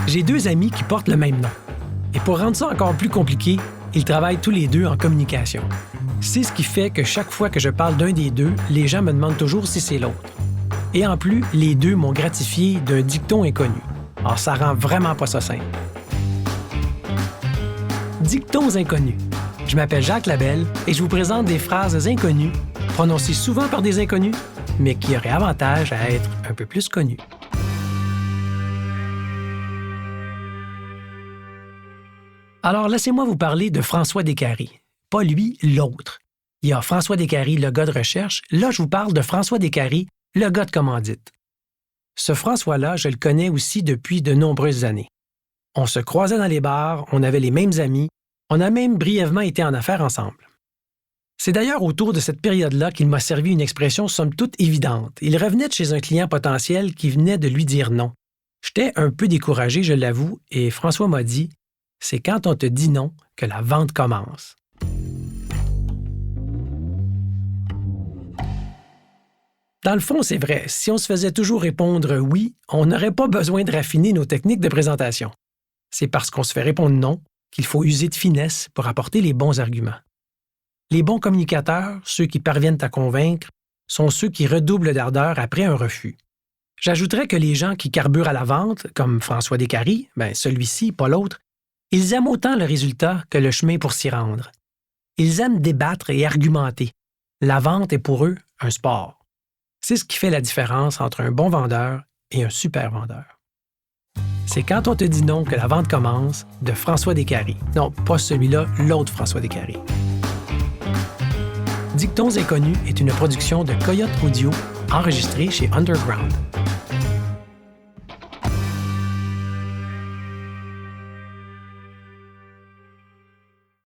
J'ai deux amis qui portent le même nom. Et pour rendre ça encore plus compliqué, ils travaillent tous les deux en communication. C'est ce qui fait que chaque fois que je parle d'un des deux, les gens me demandent toujours si c'est l'autre. Et en plus, les deux m'ont gratifié d'un dicton inconnu. Alors ça rend vraiment pas ça simple. Dictons inconnus. Je m'appelle Jacques Labelle et je vous présente des phrases inconnues, prononcées souvent par des inconnus, mais qui auraient avantage à être un peu plus connues. Alors, laissez-moi vous parler de François Descaries. Pas lui, l'autre. Il y a François Descaries, le gars de recherche. Là, je vous parle de François Descaries, le gars de commandite. Ce François-là, je le connais aussi depuis de nombreuses années. On se croisait dans les bars, on avait les mêmes amis, on a même brièvement été en affaires ensemble. C'est d'ailleurs autour de cette période-là qu'il m'a servi une expression somme toute évidente. Il revenait de chez un client potentiel qui venait de lui dire non. J'étais un peu découragé, je l'avoue, et François m'a dit « C'est quand on te dit non que la vente commence. » Dans le fond, c'est vrai, si on se faisait toujours répondre « oui », on n'aurait pas besoin de raffiner nos techniques de présentation. C'est parce qu'on se fait répondre « non » qu'il faut user de finesse pour apporter les bons arguments. Les bons communicateurs, ceux qui parviennent à convaincre, sont ceux qui redoublent d'ardeur après un refus. J'ajouterais que les gens qui carburent à la vente, comme François Descaries, celui-ci, pas l'autre, ils aiment autant le résultat que le chemin pour s'y rendre. Ils aiment débattre et argumenter. La vente est pour eux un sport. C'est ce qui fait la différence entre un bon vendeur et un super vendeur. C'est quand on te dit non que la vente commence, de François Descaries. Non, pas celui-là, l'autre François Descaries. Dictons inconnus est une production de Coyote Audio enregistrée chez Underground.